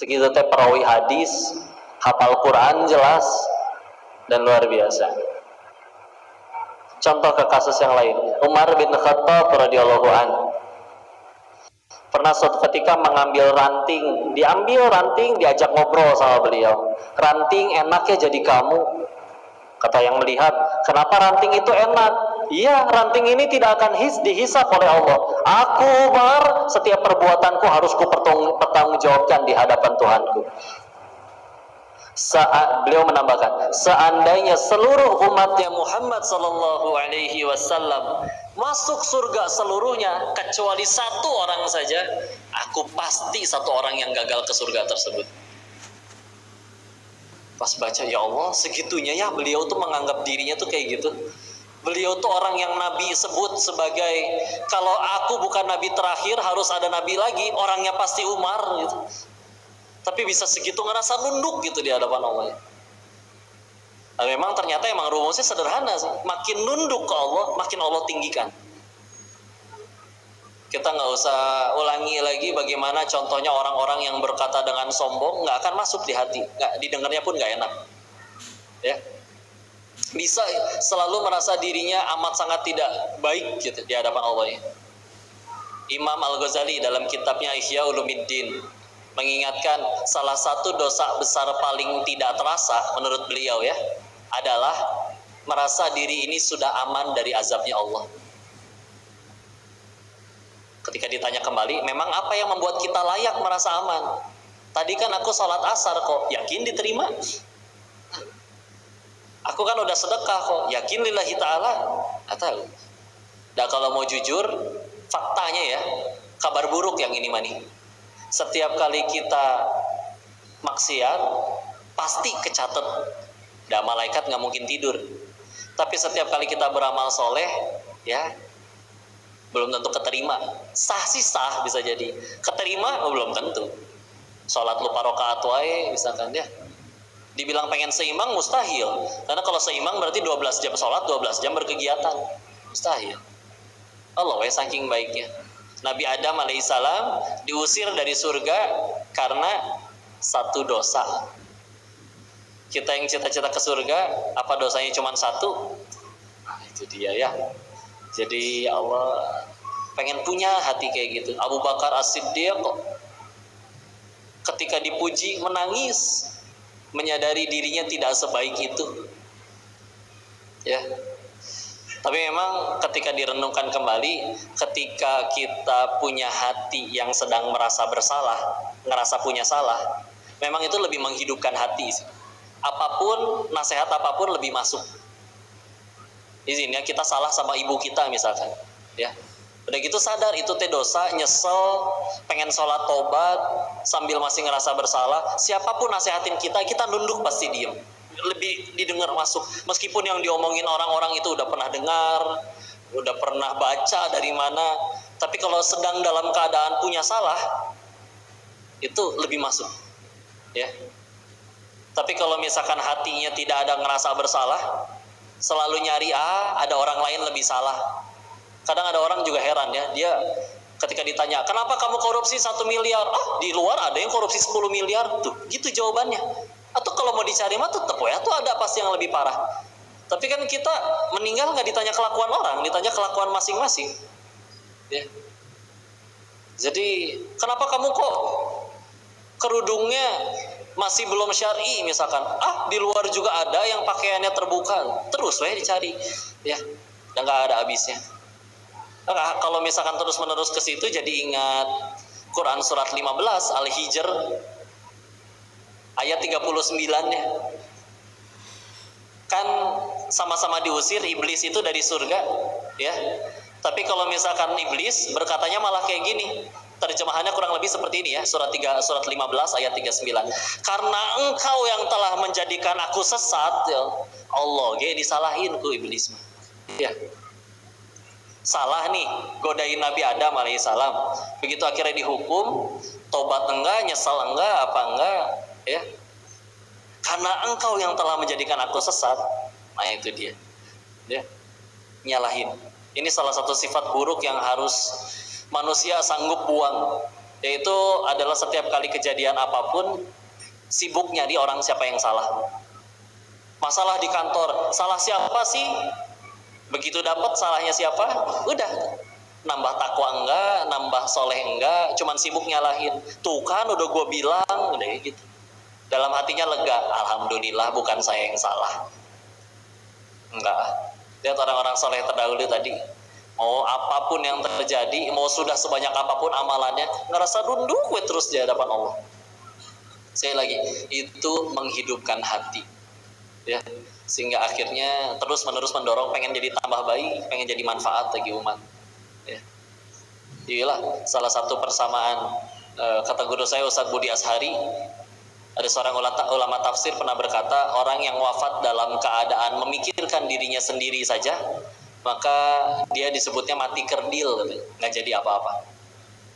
Segitu teh perawi hadis, hafal Quran jelas dan luar biasa. Contoh ke kasus yang lain, Umar bin Khattab radhiyallahu anhu pernah suatu ketika mengambil ranting, diajak ngobrol sama beliau. Ranting enaknya jadi kamu. Kata yang melihat, kenapa ranting itu enak? Iya, ranting ini tidak akan dihisap oleh Allah. Aku Umar, setiap perbuatanku harus kupertanggungjawabkan di hadapan Tuhanku. Beliau menambahkan, seandainya seluruh umatnya Muhammad sallallahu alaihi wasallam masuk surga seluruhnya kecuali satu orang saja, aku pasti satu orang yang gagal ke surga tersebut. Pas baca, ya Allah, segitunya ya beliau tuh menganggap dirinya tuh kayak gitu. Beliau tuh orang yang Nabi sebut sebagai, kalau aku bukan Nabi terakhir harus ada Nabi lagi, orangnya pasti Umar gitu. Tapi bisa segitu ngerasa nunduk gitu di hadapan Allah. Nah, memang ternyata emang rumusnya sederhana sih. Makin nunduk ke Allah, makin Allah tinggikan. Kita nggak usah ulangi lagi bagaimana contohnya orang-orang yang berkata dengan sombong, nggak akan masuk di hati, nggak didengarnya pun nggak enak. Ya, bisa selalu merasa dirinya amat sangat tidak baik gitu di hadapan Allah. Ya. Imam Al-Ghazali dalam kitabnya Ihya Ulumuddin mengingatkan salah satu dosa besar paling tidak terasa menurut beliau ya adalah merasa diri ini sudah aman dari azabnya Allah. Ketika ditanya kembali, memang apa yang membuat kita layak merasa aman? Tadi kan aku sholat asar kok, yakin diterima? Aku kan udah sedekah kok, yakin lillahi ta'ala? Nggak tahu. Dan kalau mau jujur, faktanya ya, kabar buruk yang ini mani. Setiap kali kita maksiat, pasti kecatat. Dan malaikat nggak mungkin tidur. Tapi setiap kali kita beramal soleh, ya, belum tentu keterima. Sah sih sah bisa jadi. Keterima, belum tentu. Sholat lupa rakaat wae, misalkan ya. Dibilang pengen seimbang, mustahil. Karena kalau seimbang berarti 12 jam sholat, 12 jam berkegiatan. Mustahil. Allah ya saking baiknya. Nabi Adam alaihissalam diusir dari surga karena satu dosa. Kita yang cita-cita ke surga, apa dosanya cuma satu? Nah, itu dia ya. Jadi Allah pengen punya hati kayak gitu. Abu Bakar As-Siddiq ketika dipuji menangis, menyadari dirinya tidak sebaik itu. Ya. Tapi memang ketika direnungkan kembali, ketika kita punya hati yang sedang merasa bersalah, ngerasa punya salah, memang itu lebih menghidupkan hati. Apapun, nasihat apapun lebih masuk. Di sini ya, kita salah sama ibu kita misalkan, ya. Udah gitu sadar itu teh dosa, nyesel, pengen sholat tobat, sambil masih ngerasa bersalah. Siapapun nasihatin kita, kita nunduk pasti diem. Lebih didengar masuk, meskipun yang diomongin orang-orang itu udah pernah dengar, udah pernah baca dari mana, tapi kalau sedang dalam keadaan punya salah, itu lebih masuk, ya. Tapi kalau misalkan hatinya tidak ada ngerasa bersalah, selalu nyari ada orang lain lebih salah. Kadang ada orang juga heran ya, dia ketika ditanya, kenapa kamu korupsi 1 miliar? Di luar ada yang korupsi 10 miliar, tuh, gitu jawabannya. Atau kalau mau dicari mah tetap ya, tuh ada pasti yang lebih parah. Tapi kan kita meninggal nggak ditanya kelakuan orang, ditanya kelakuan masing-masing. Ya. Jadi kenapa kamu kok kerudungnya masih belum syar'i misalkan? Di luar juga ada yang pakaiannya terbuka, terus dicari, ya, dan nggak ada habisnya. Nah, kalau misalkan terus-menerus ke situ, jadi ingat Quran surat 15 Al-Hijr ayat 39-nya. Kan sama-sama diusir iblis itu dari surga, ya. Tapi kalau misalkan iblis berkatanya malah kayak gini. Terjemahannya kurang lebih seperti ini ya, surat 15 ayat 39. Karena engkau yang telah menjadikan aku sesat, ya Allah, disalahin ku iblis. Ya. Salah nih, godain Nabi Adam alaihissalam. Begitu akhirnya dihukum, tobat enggak, nyesal enggak, apa enggak, ya. Karena engkau yang telah menjadikan aku sesat. Nah itu dia, ya, nyalahin. Ini salah satu sifat buruk yang harus manusia sanggup buang. Yaitu adalah setiap kali kejadian apapun, sibuknya di orang siapa yang salah. Masalah di kantor, salah siapa sih? Begitu dapat salahnya siapa? Udah, nambah takwa enggak, nambah soleh enggak, cuman sibuk nyalahin. Tuh kan udah gue bilang, udah gitu. Dalam hatinya lega, alhamdulillah bukan saya yang salah. Enggak. Lihat orang-orang soleh terdahulu tadi. Mau apapun yang terjadi, mau sudah sebanyak apapun amalannya, ngerasa nunduk terus di hadapan Allah. Saya lagi, itu menghidupkan hati, ya, sehingga akhirnya terus-menerus mendorong pengen jadi tambah baik, pengen jadi manfaat bagi umat. Ya. Inilah salah satu persamaan kata guru saya Ustadz Budi Ashari. Ada seorang ulama tafsir pernah berkata, orang yang wafat dalam keadaan memikirkan dirinya sendiri saja, maka dia disebutnya mati kerdil, nggak jadi apa-apa.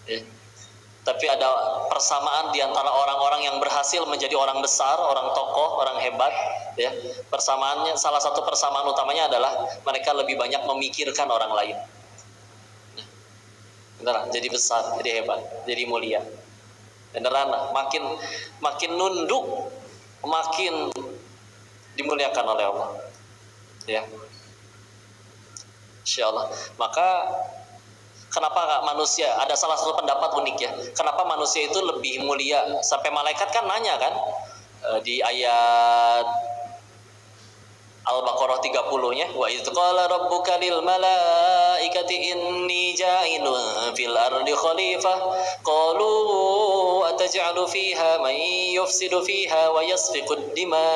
Ya. Tapi ada persamaan di antara orang-orang yang berhasil menjadi orang besar, orang tokoh, orang hebat. Ya. Persamaannya, salah satu persamaan utamanya adalah mereka lebih banyak memikirkan orang lain. Beneran, jadi besar, jadi hebat, jadi mulia. Beneran lah, makin nunduk, makin dimuliakan oleh Allah. Ya. Insyaallah. Maka kenapa manusia, ada salah satu pendapat unik ya, kenapa manusia itu lebih mulia, sampai malaikat kan nanya kan di ayat Al-Baqarah 30-nya, wa idz qala rabbuka lil malaikati inni ja'ilun fil ardi khalifah qalu ataj'alu fiha man yufsidu fiha wa yasfiku ad-dima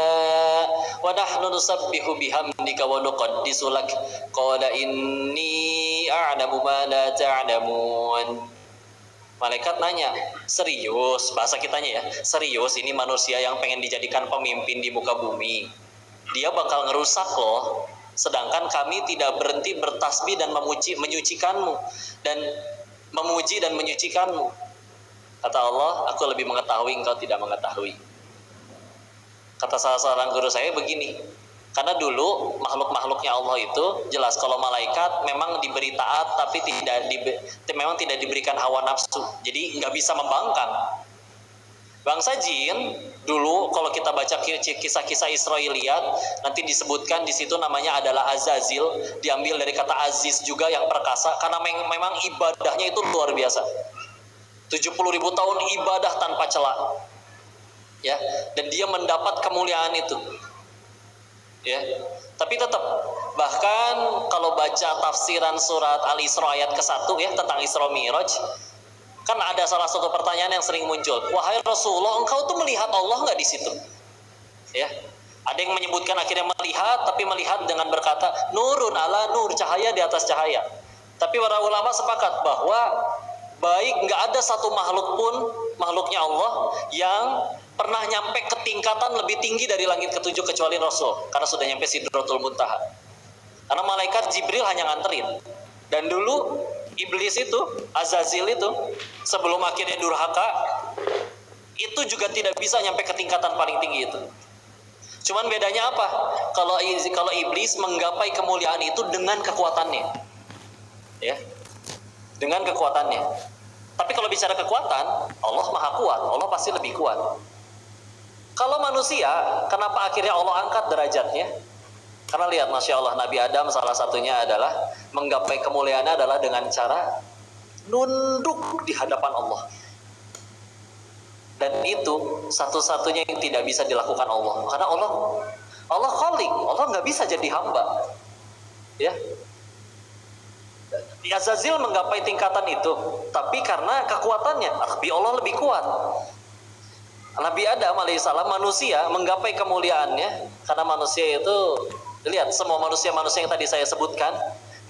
wa nahnu nusabbihu bihamdika wa nuqaddisu lak qala inni a'lamu ma la ta'lamun. Malaikat nanya, serius, bahasa kitanya ya, serius ini manusia yang pengen dijadikan pemimpin di muka bumi, dia bakal ngerusak loh, sedangkan kami tidak berhenti bertasbih dan menyucikanmu dan memuji dan menyucikanmu. Kata Allah, aku lebih mengetahui, engkau tidak mengetahui. Kata salah seorang guru saya begini, karena dulu makhluk-makhluknya Allah itu jelas kalau malaikat memang diberi taat, tapi memang tidak diberikan hawa nafsu, jadi nggak bisa membangkang. Bangsa jin dulu kalau kita baca kisah-kisah Israiliyat, nanti disebutkan di situ namanya adalah Azazil, diambil dari kata Aziz juga yang perkasa, karena memang ibadahnya itu luar biasa. 70.000 tahun ibadah tanpa celah. Ya, dan dia mendapat kemuliaan itu. Ya. Tapi tetap, bahkan kalau baca tafsiran surat Al-Isra ayat ke-1 ya tentang Isra Mi'raj, kan ada salah satu pertanyaan yang sering muncul. Wahai Rasulullah, engkau tuh melihat Allah nggak di situ? Ya, ada yang menyebutkan akhirnya melihat, tapi melihat dengan berkata nurun ala nur, cahaya di atas cahaya. Tapi para ulama sepakat bahwa baik nggak ada satu makhluk pun, makhluknya Allah yang pernah nyampe ke tingkatan lebih tinggi dari langit ketujuh kecuali Rasul, karena sudah nyampe Sidratul Muntaha. Karena malaikat Jibril hanya nganterin. Dan dulu Iblis itu, Azazil itu, sebelum akhirnya durhaka, itu juga tidak bisa nyampe ke tingkatan paling tinggi itu. Cuman bedanya apa? Kalau Iblis menggapai kemuliaan itu dengan kekuatannya, ya, dengan kekuatannya. Tapi kalau bicara kekuatan, Allah maha kuat, Allah pasti lebih kuat. Kalau manusia, kenapa akhirnya Allah angkat derajatnya? Karena lihat, Masya Allah, Nabi Adam salah satunya adalah menggapai kemuliaannya adalah dengan cara nunduk di hadapan Allah. Dan itu satu-satunya yang tidak bisa dilakukan Allah. Karena Allah khalik, Allah nggak bisa jadi hamba. Ya, Azazil menggapai tingkatan itu, tapi karena kekuatannya, tapi Allah lebih kuat. Nabi Adam alaihissalam manusia menggapai kemuliaannya karena manusia itu, lihat semua manusia-manusia yang tadi saya sebutkan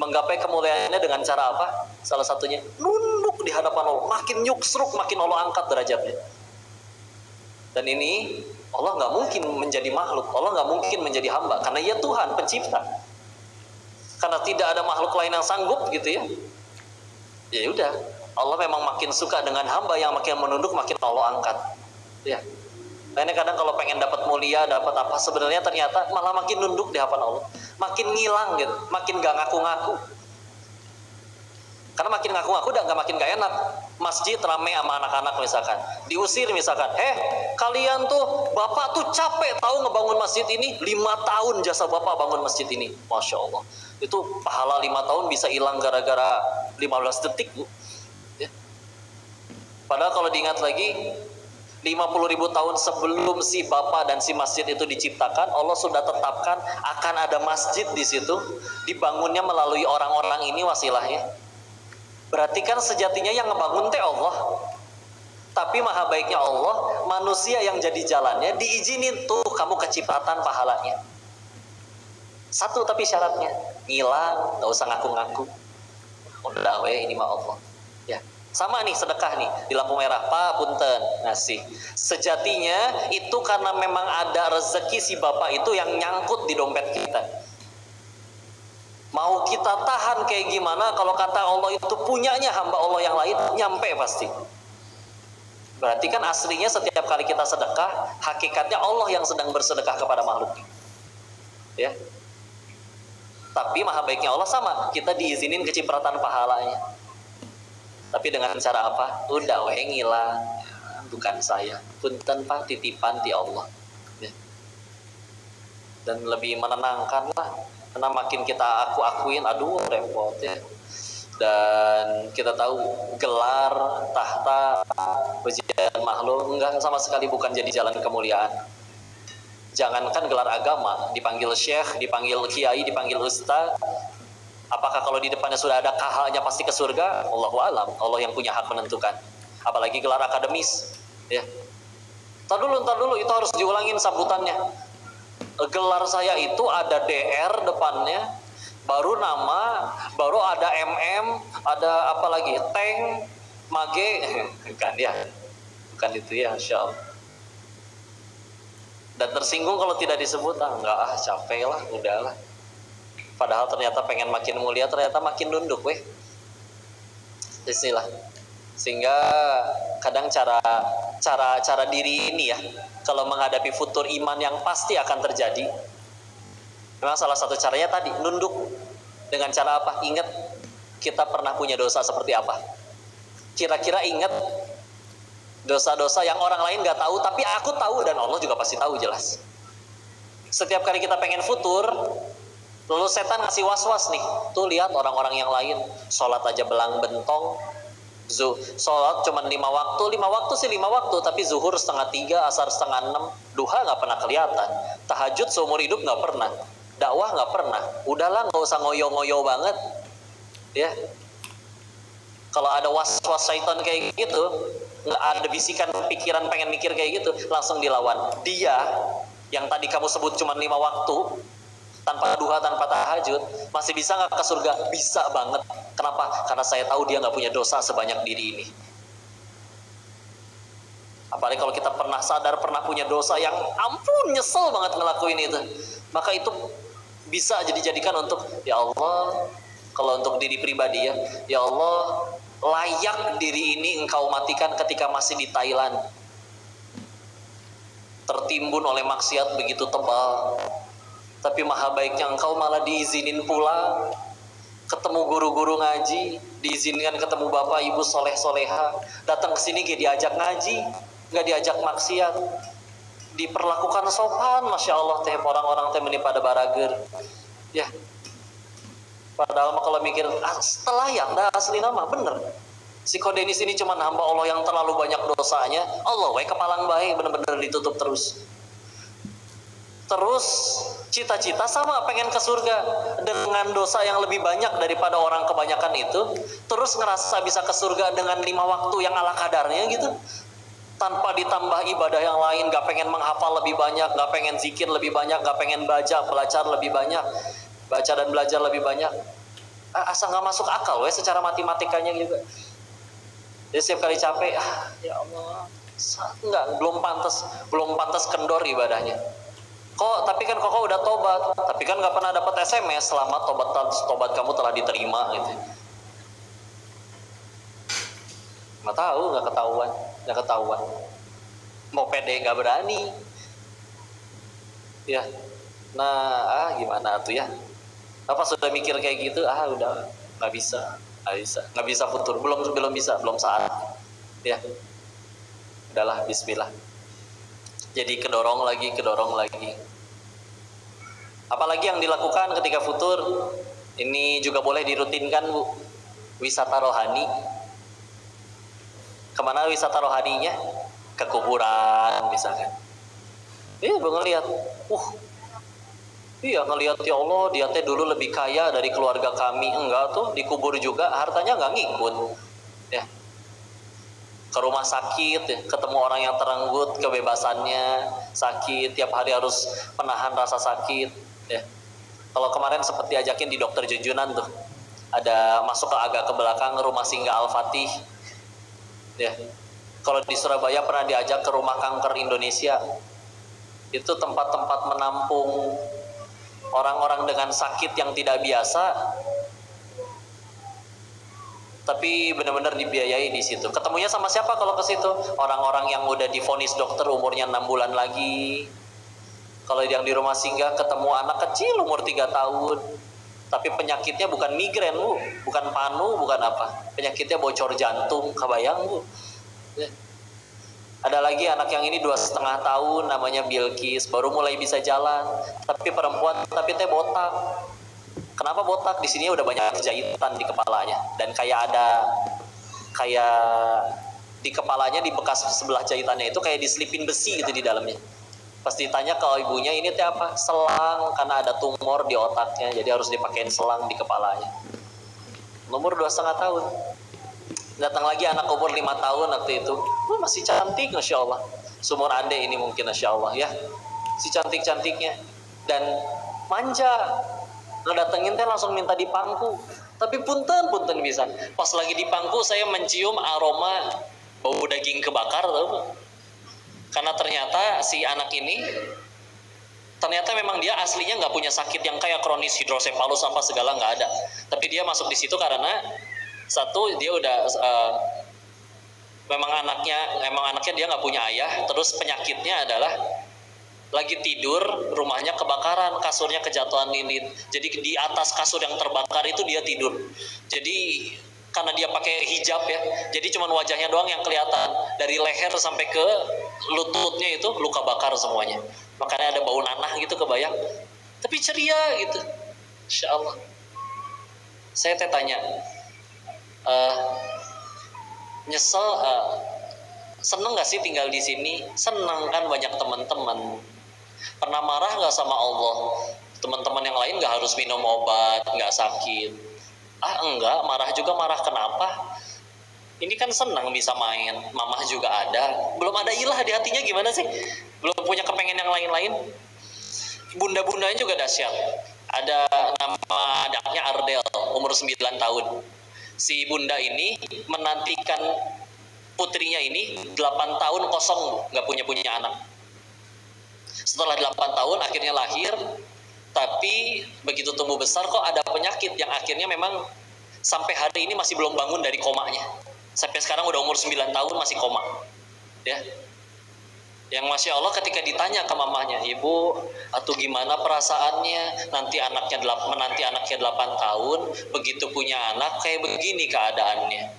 menggapai kemuliaannya dengan cara apa? Salah satunya nunduk di hadapan Allah, makin nyuksruk makin Allah angkat derajatnya. Dan ini Allah nggak mungkin menjadi makhluk, Allah nggak mungkin menjadi hamba karena Ia Tuhan pencipta. Karena tidak ada makhluk lain yang sanggup gitu ya. Ya udah, Allah memang makin suka dengan hamba yang makin menunduk makin Allah angkat. Ya. Makanya kadang kalau pengen dapat mulia, dapat apa, sebenarnya ternyata malah makin nunduk di hadapan Allah, makin ngilang gitu, makin gak ngaku-ngaku. Karena makin ngaku-ngaku udah makin gak enak. masjid rame sama anak-anak misalkan, diusir misalkan, kalian tuh, bapak tuh capek tahu ngebangun masjid ini, 5 tahun jasa bapak bangun masjid ini, Masya Allah, itu pahala 5 tahun bisa hilang gara-gara 15 detik bu, ya. Padahal kalau diingat lagi, 50.000 tahun sebelum si bapak dan si masjid itu diciptakan, Allah sudah tetapkan akan ada masjid di situ, dibangunnya melalui orang-orang ini wasilahnya. Berarti kan sejatinya yang ngebangun teh Allah. Tapi maha baiknya Allah, manusia yang jadi jalannya diizinin tuh kamu kecipratan pahalanya. Satu tapi syaratnya, ngilang, gak usah ngaku-ngaku. Udah ini mah Allah. Ya. Sama nih sedekah nih di lampu merah, Pak punten ngasih. Sejatinya itu karena memang ada rezeki si bapak itu yang nyangkut di dompet kita. Mau kita tahan kayak gimana, kalau kata Allah itu punyanya hamba Allah yang lain, nyampe pasti. Berarti kan aslinya setiap kali kita sedekah, hakikatnya Allah yang sedang bersedekah kepada makhluk. Ya. Tapi maha baiknya Allah sama, kita diizinin kecipratan pahalanya. Tapi dengan cara apa? Udah ngilang, bukan saya. Punten Pak, titipan di Allah. Ya. Dan lebih menenangkan lah. Karena makin kita akuin, aduh repot ya. Dan kita tahu gelar, tahta, pujian makhluk enggak sama sekali bukan jadi jalan kemuliaan. Jangankan gelar agama, dipanggil syekh, dipanggil kiai, dipanggil ustaz, apakah kalau di depannya sudah ada kahalnya pasti ke surga? Allahu alam, Allah yang punya hak menentukan. Apalagi gelar akademis, ya. Tar dulu, itu harus diulangin sambutannya. Gelar saya itu ada DR depannya, baru nama, baru ada MM, ada apa lagi, tank, mage, bukan ya, bukan itu ya, Insya Allah. Dan tersinggung kalau tidak disebut, enggak capek lah, udahlah. Padahal ternyata pengen makin mulia, ternyata makin nunduk, Bismillah. Sehingga kadang cara diri ini ya, kalau menghadapi futur iman yang pasti akan terjadi, memang salah satu caranya tadi nunduk. Dengan cara apa? Ingat kita pernah punya dosa seperti apa. Kira-kira ingat dosa-dosa yang orang lain gak tahu, tapi aku tahu dan Allah juga pasti tahu jelas. Setiap kali kita pengen futur, lalu setan ngasih was-was nih, tuh lihat orang-orang yang lain sholat aja belang bentong, sholat cuma 5 waktu sih 5 waktu, tapi zuhur 2:30, asar 5:30, duha nggak pernah kelihatan, tahajud seumur hidup nggak pernah, dakwah nggak pernah. Udahlah, nggak usah ngoyo-ngoyo banget, ya. Kalau ada was-was syaitan kayak gitu, nggak ada bisikan pikiran pengen mikir kayak gitu, langsung dilawan. Dia yang tadi kamu sebut cuma 5 waktu, tanpa duha, tanpa tahajud, masih bisa nggak ke surga? Bisa banget. Kenapa? Karena saya tahu dia nggak punya dosa sebanyak diri ini. Apalagi kalau kita pernah sadar, pernah punya dosa yang ampun nyesel banget ngelakuin itu, maka itu bisa dijadikan untuk, ya Allah, kalau untuk diri pribadi ya Allah, layak diri ini engkau matikan ketika masih di Thailand, tertimbun oleh maksiat begitu tebal. Tapi maha baiknya engkau malah diizinin pulang, ketemu guru-guru ngaji, diizinkan ketemu bapak ibu soleh-soleha, datang ke sini gak diajak ngaji, gak diajak maksiat, diperlakukan sopan, Masya Allah teh, orang-orang teh meni pada barager, ya. Padahal mah kalau mikir, setelah yang dah asli nama bener. Si Kodenis ini cuma hamba Allah yang terlalu banyak dosanya, Allah kepalang baik, bener-bener ditutup terus. Terus cita-cita sama pengen ke surga dengan dosa yang lebih banyak daripada orang kebanyakan itu, terus ngerasa bisa ke surga dengan 5 waktu yang ala kadarnya gitu, tanpa ditambah ibadah yang lain, gak pengen menghafal lebih banyak, gak pengen zikir lebih banyak, gak pengen belajar lebih banyak, baca dan belajar lebih banyak. Asa gak masuk akal secara matematikanya juga. Jadi setiap kali capek, ya Allah, belum pantas kendor ibadahnya. Tapi kan kok udah tobat, tapi kan nggak pernah dapat SMS selamat tobat kamu telah diterima gitu. Nggak ketahuan. Mau pede nggak berani, ya. Nah, gimana tuh ya? Apa sudah mikir kayak gitu? Udah nggak bisa. nggak bisa futur, belum bisa, belum saat. Ya, udahlah, Bismillah. Jadi kedorong lagi. Apalagi yang dilakukan ketika futur? Ini juga boleh dirutinkan, Bu. Wisata rohani. Kemana wisata rohaninya? Ke kuburan misalkan. Iya, ngelihat. Iya, ngelihat, ya Allah, dia teh dulu lebih kaya dari keluarga kami. Enggak tuh, dikubur juga, hartanya nggak ngikut. Ya. Ke rumah sakit, ya, ketemu orang yang terenggut kebebasannya, sakit, tiap hari harus menahan rasa sakit. Ya. Kalau kemarin sempat diajakin di dokter Junjunan tuh, ada masuk ke agak ke belakang rumah singgah Al-Fatih. Ya. Kalau di Surabaya pernah diajak ke rumah kanker Indonesia. Itu tempat-tempat menampung orang-orang dengan sakit yang tidak biasa, tapi benar-benar dibiayai di situ. Ketemunya sama siapa kalau ke situ? Orang-orang yang udah divonis dokter umurnya 6 bulan lagi. Kalau yang di rumah singgah ketemu anak kecil umur 3 tahun. Tapi penyakitnya bukan migrain, Bu, bukan panu, bukan apa. Penyakitnya bocor jantung, kebayang, Bu. Ada lagi anak yang ini 2,5 tahun, namanya Bilkis, baru mulai bisa jalan, tapi perempuan, tapi teh botak. Kenapa botak? Di sini udah banyak jahitan di kepalanya, dan kayak di kepalanya, di bekas sebelah jahitannya itu kayak diselipin besi gitu di dalamnya. Pas ditanya ke ibunya, ini teh apa? Selang, karena ada tumor di otaknya, jadi harus dipakein selang di kepalanya. Umur 2,5 tahun. Datang lagi anak umur 5 tahun waktu itu, masih cantik, Masya Allah. Sumur ande ini mungkin, Masya Allah ya. Si cantik-cantiknya. Dan manja. Ngedatengin teh langsung minta dipangku. Tapi punten bisa. Pas lagi dipangku saya mencium aroma bau daging kebakar, tahu? Karena ternyata si anak ini, ternyata memang dia aslinya nggak punya sakit yang kayak kronis hidrosefalus apa segala, nggak ada. Tapi dia masuk di situ karena satu, dia udah memang anaknya dia nggak punya ayah. Terus penyakitnya adalah lagi tidur, rumahnya kebakaran, kasurnya kejatuhan lilin. Jadi di atas kasur yang terbakar itu dia tidur. Jadi karena dia pakai hijab ya, jadi cuma wajahnya doang yang kelihatan. Dari leher sampai ke lututnya itu luka bakar semuanya. Makanya ada bau nanah gitu, kebayang. Tapi ceria gitu, Insya Allah. Saya tanya, nyesel, seneng gak sih tinggal di sini? Seneng kan, banyak teman-teman. Pernah marah gak sama Allah? Teman-teman yang lain gak harus minum obat, gak sakit. Enggak, marah juga. Marah kenapa? Ini kan senang bisa main, mamah juga ada. Belum ada ilah di hatinya, gimana sih? Belum punya kepengen yang lain-lain. Bunda-bundanya juga dahsyat. Ada nama anaknya Ardel, umur 9 tahun. Si bunda ini menantikan putrinya ini 8 tahun kosong, nggak punya anak. Setelah 8 tahun akhirnya lahir, tapi begitu tumbuh besar kok ada penyakit yang akhirnya memang sampai hari ini masih belum bangun dari komanya. Sampai sekarang udah umur 9 tahun masih koma. Ya. Yang Masya Allah ketika ditanya ke mamanya, ibu, atau gimana perasaannya menanti anaknya 8 tahun, begitu punya anak kayak begini keadaannya.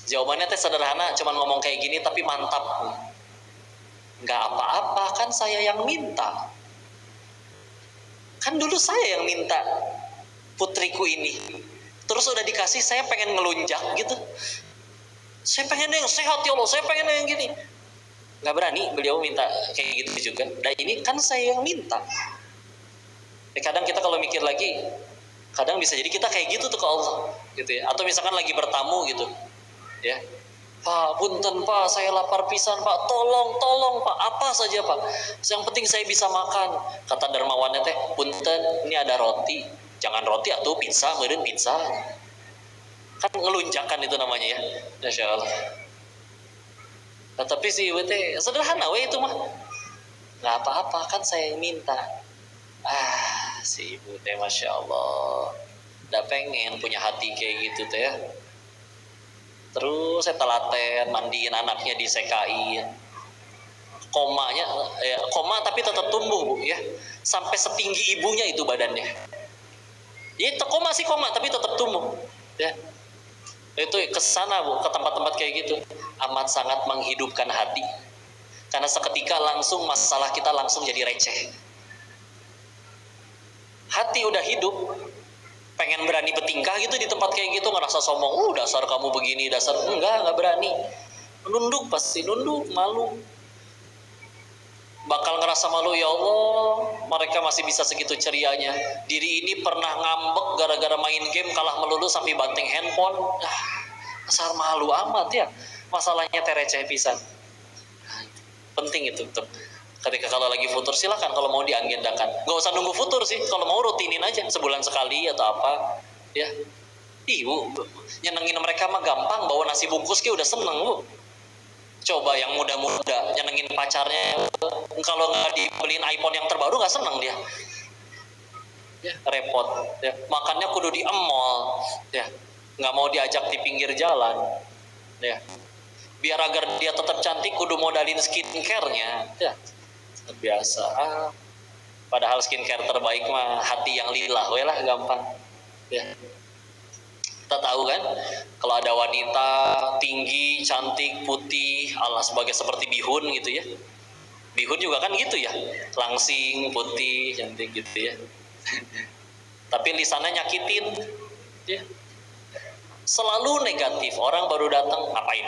Jawabannya teh sederhana, cuman ngomong kayak gini tapi mantap. Nggak apa-apa, kan saya yang minta. Kan dulu saya yang minta putriku ini. Terus udah dikasih, saya pengen ngelunjak gitu. Saya pengen yang sehat ya Allah, saya pengen yang gini. Nggak berani beliau minta kayak gitu juga. Dan ini kan saya yang minta. Kadang kita kalau mikir lagi, kadang bisa jadi kita kayak gitu tuh ke Allah, gitu ya. Atau misalkan lagi bertamu gitu, ya. Pak, punten Pak, saya lapar pisan Pak, tolong Pak, apa saja Pak. Yang penting saya bisa makan. Kata dermawannya teh, punten, ini ada roti. Jangan roti atau pizza, meureun pizza. Kan ngelunjakan itu namanya ya. Masya Allah. Nah, tapi si ibu teh sederhana we itu mah. Nggak apa-apa, kan saya yang minta. Si ibu teh Masya Allah. Udah pengen punya hati kayak gitu teh ya. Terus saya telaten, mandiin anaknya, disekain. Komanya, koma tapi tetap tumbuh Bu ya. Sampai setinggi ibunya itu badannya. Itu koma sih koma tapi tetap tumbuh. Ya. Itu ke sana Bu, ke tempat-tempat kayak gitu. Amat sangat menghidupkan hati. Karena seketika langsung masalah kita langsung jadi receh. Hati udah hidup, pengen berani bertingkah gitu di tempat kayak gitu, ngerasa sombong, dasar kamu begini, dasar enggak berani. Nunduk, pasti nunduk, malu. Bakal ngerasa malu, ya Allah, mereka masih bisa segitu cerianya. Diri ini pernah ngambek gara-gara main game kalah melulu sampai banting handphone. Dasar malu amat ya. Masalahnya receh pisan. Penting itu tuh. Ketika kalau lagi futur silakan kalau mau diagendakan. Gak usah nunggu futur sih, kalau mau rutinin aja sebulan sekali atau apa. Ya. Ibu, nyenengin mereka mah gampang, bawa nasi bungkus udah seneng Bu. Coba yang muda-muda nyenengin pacarnya, kalau nggak dibeliin iPhone yang terbaru nggak seneng dia. Ya, repot. Ya, makannya kudu di mall. Ya, nggak mau diajak di pinggir jalan. Ya, biar agar dia tetap cantik kudu modalin skincare-nya. Ya, biasa. Padahal skincare terbaik mah hati yang lillah, lah gampang. Ya. Kita tahu kan, kalau ada wanita tinggi, cantik, putih, Allah sebagai seperti bihun gitu ya. Bihun juga kan gitu ya, langsing, putih, cantik gitu ya. Tapi lisannya nyakitin, ya. Selalu negatif. Orang baru datang, ngapain?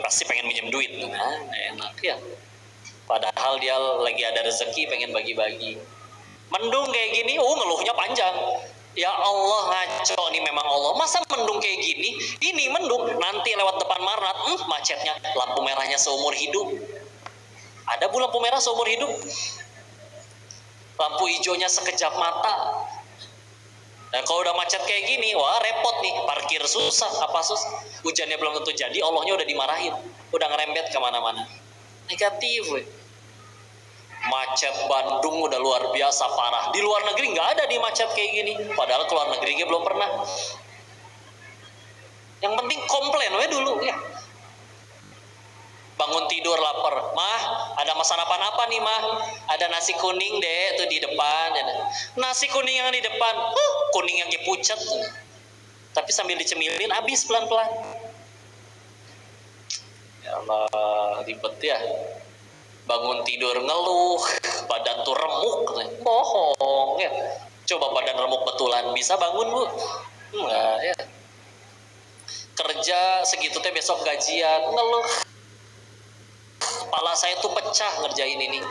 Pasti pengen minjem duit. Nah, enak ya. Padahal dia lagi ada rezeki, pengen bagi-bagi. Mendung kayak gini, ngeluhnya panjang. Ya Allah, ngaco nih memang Allah. Masa mendung kayak gini? Ini mendung, nanti lewat depan Marnat, macetnya, lampu merahnya seumur hidup. Ada bu lampu merah seumur hidup? Lampu hijaunya sekejap mata. Dan kalau udah macet kayak gini, wah repot nih, parkir susah, apa susah. Hujannya belum tentu jadi, Allahnya udah dimarahin. Udah ngerembet kemana-mana. Negatif, we. Macet Bandung udah luar biasa parah. Di luar negeri nggak ada di macet kayak gini. Padahal ke luar negeri belum pernah. Yang penting komplain we dulu ya. Bangun tidur lapar, mah ada sarapan apa nih mah? Ada nasi kuning deh tuh di depan. Nasi kuning yang di depan, kuning yang dipucat. Tapi sambil dicemilin habis pelan-pelan. Ya Allah, ribet ya. Bangun tidur ngeluh, badan tuh remuk, bohong ya. Coba badan remuk betulan, bisa bangun Bu? Enggak ya. Kerja segitu teh besok gajian, ngeluh. Kepala saya tuh pecah ngerjain ini,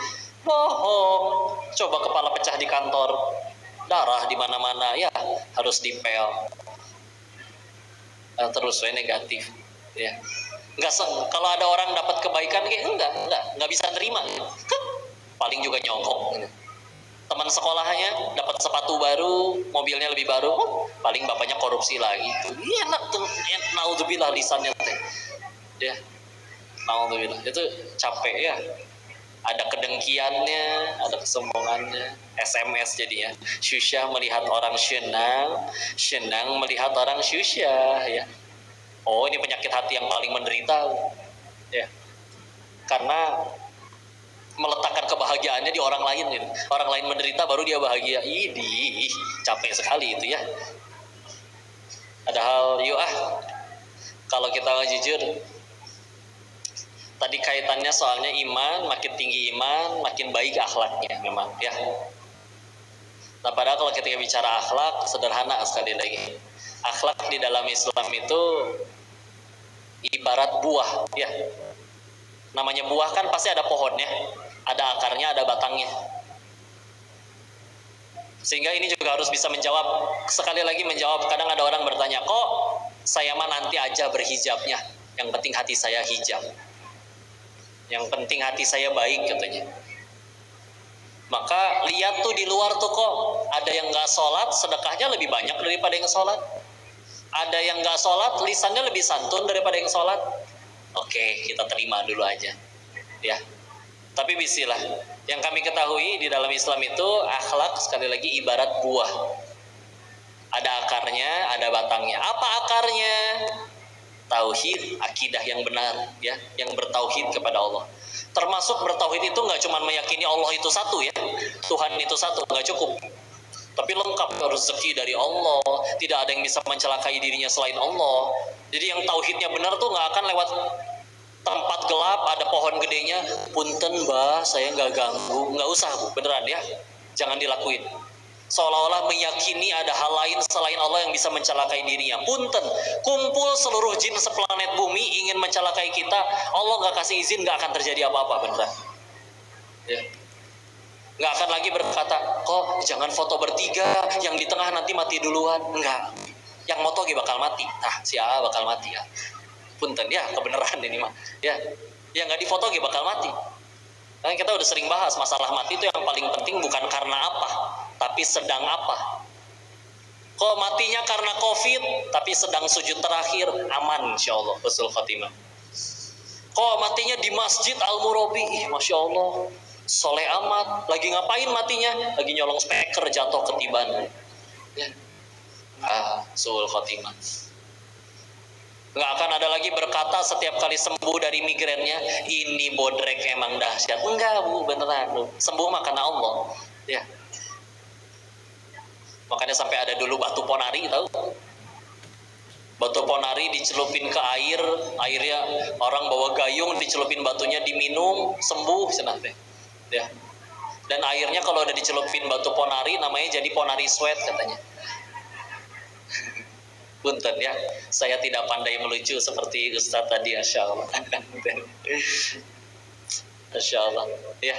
bohong. Coba kepala pecah di kantor, darah di mana-mana ya, harus dipel. Terus negatif, ya. Kalau ada orang dapat kebaikan kayak enggak bisa terima. Paling juga nyongkok. Teman sekolahnya dapat sepatu baru, mobilnya lebih baru, paling bapaknya korupsi lagi. Enak tuh, naudzubillah lisannya teh. Ya. Naudzubillah. Itu capek ya. Ada kedengkiannya, ada kesombongannya. SMS jadinya. Syusyah melihat orang senang melihat orang syusyah ya. Oh, ini penyakit hati yang paling menderita ya, karena meletakkan kebahagiaannya di orang lain gitu. Orang lain menderita baru dia bahagia. Capek sekali itu ya. Padahal kalau kita jujur, tadi kaitannya soalnya iman, makin tinggi iman makin baik akhlaknya memang ya. Nah, padahal kalau kita bicara akhlak, sederhana sekali lagi. Akhlak di dalam Islam itu ibarat buah ya. Namanya buah kan pasti ada pohonnya, ada akarnya, ada batangnya. Sehingga ini juga harus bisa menjawab, sekali lagi menjawab. Kadang ada orang bertanya, kok saya mah nanti aja berhijabnya, yang penting hati saya hijab, yang penting hati saya baik katanya. Maka lihat tuh di luar tuh kok ada yang gak sholat, sedekahnya lebih banyak daripada yang sholat. Ada yang gak sholat, lisannya lebih santun daripada yang sholat. Oke, kita terima dulu aja ya. Tapi bismillah, yang kami ketahui di dalam Islam itu akhlak sekali lagi ibarat buah. Ada akarnya, ada batangnya. Apa akarnya? Tauhid, akidah yang benar ya, yang bertauhid kepada Allah. Termasuk bertauhid itu nggak cuma meyakini Allah itu satu ya, Tuhan itu satu, nggak cukup. Tapi lengkap rezeki dari Allah, tidak ada yang bisa mencelakai dirinya selain Allah. Jadi yang tauhidnya benar tuh nggak akan lewat tempat gelap ada pohon gedenya, punten mbah saya nggak ganggu, nggak usah bu, beneran ya, jangan dilakuin. Seolah-olah meyakini ada hal lain selain Allah yang bisa mencelakai dirinya. Punten, kumpul seluruh jin seplanet bumi ingin mencelakai kita, Allah nggak kasih izin, nggak akan terjadi apa-apa, beneran. Ya. Nggak akan lagi berkata, kok jangan foto bertiga, yang di tengah nanti mati duluan. Enggak, yang moto bakal mati, si A bakal mati ya. Punten ya, kebenaran ini mah ya, yang nggak difoto bakal mati. Nah, kita udah sering bahas masalah mati itu yang paling penting bukan karena apa, tapi sedang apa. Kok matinya karena COVID, tapi sedang sujud terakhir, aman insya Allah, husnul khotimah. Kok matinya di Masjid Al-Murabi, Masya Allah, soleh amat, lagi ngapain matinya? Lagi nyolong speaker, jatuh ketiban. Ya. Husnul khotimah. Nggak akan ada lagi berkata setiap kali sembuh dari migrennya, ini bodrek emang dahsyat. Enggak bu, beneran bu. Sembuh mah karena Allah. Ya. Makanya sampai ada dulu batu ponari, tahu? Batu ponari dicelupin ke air, airnya orang bawa gayung, dicelupin batunya, diminum, sembuh senang deh. Ya. Dan airnya kalau udah dicelupin batu ponari, namanya jadi ponari sweat katanya. Punten ya, saya tidak pandai melucu seperti Ustadz tadi, Masya Allah. Masya Allah, ya.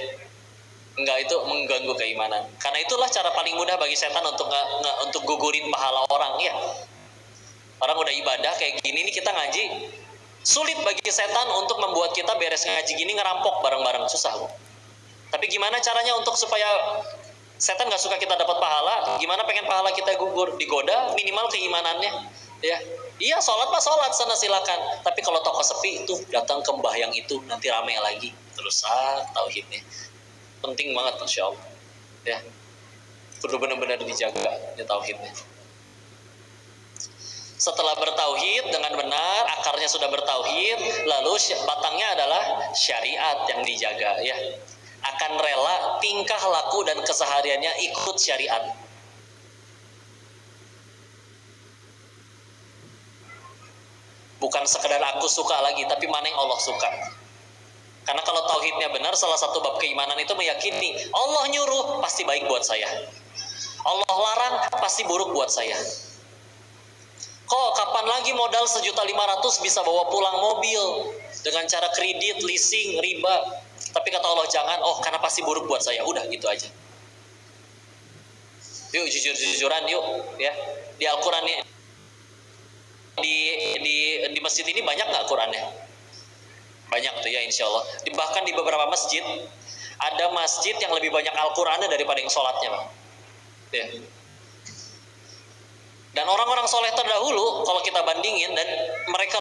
Enggak, itu mengganggu keimanan. Karena itulah cara paling mudah bagi setan untuk gugurin pahala orang, ya. Orang udah ibadah kayak gini nih, kita ngaji. Sulit bagi setan untuk membuat kita beres ngaji gini ngerampok bareng-bareng, susah. Tapi gimana caranya untuk supaya setan gak suka kita dapat pahala? Gimana pengen pahala kita gugur? Digoda minimal keimanannya. Ya, iya sholat mah sholat sana silakan. Tapi kalau toko sepi itu datang ke mbah yang itu nanti rame lagi. Terus tauhidnya penting banget, Masya Allah. Ya, perlu benar-benar dijaga ya tauhidnya. Setelah bertauhid dengan benar, akarnya sudah bertauhid, lalu batangnya adalah syariat yang dijaga, ya. Akan rela tingkah laku dan kesehariannya ikut syariat. Bukan sekedar aku suka lagi, tapi mana yang Allah suka. Karena kalau tauhidnya benar, salah satu bab keimanan itu meyakini Allah nyuruh pasti baik buat saya, Allah larang pasti buruk buat saya. Kok kapan lagi modal 1.500.000 bisa bawa pulang mobil dengan cara kredit, leasing, riba? Tapi kata Allah jangan, karena pasti buruk buat saya. Udah gitu aja. Yuk jujur-jujuran yuk, ya. Di Al-Qur'an di masjid ini banyak nggak Qurannya? Banyak tuh ya, insya Allah. Bahkan di beberapa masjid ada masjid yang lebih banyak Al-Qur'annya daripada yang sholatnya, Bang. Ya. Dan orang-orang soleh terdahulu kalau kita bandingin, dan mereka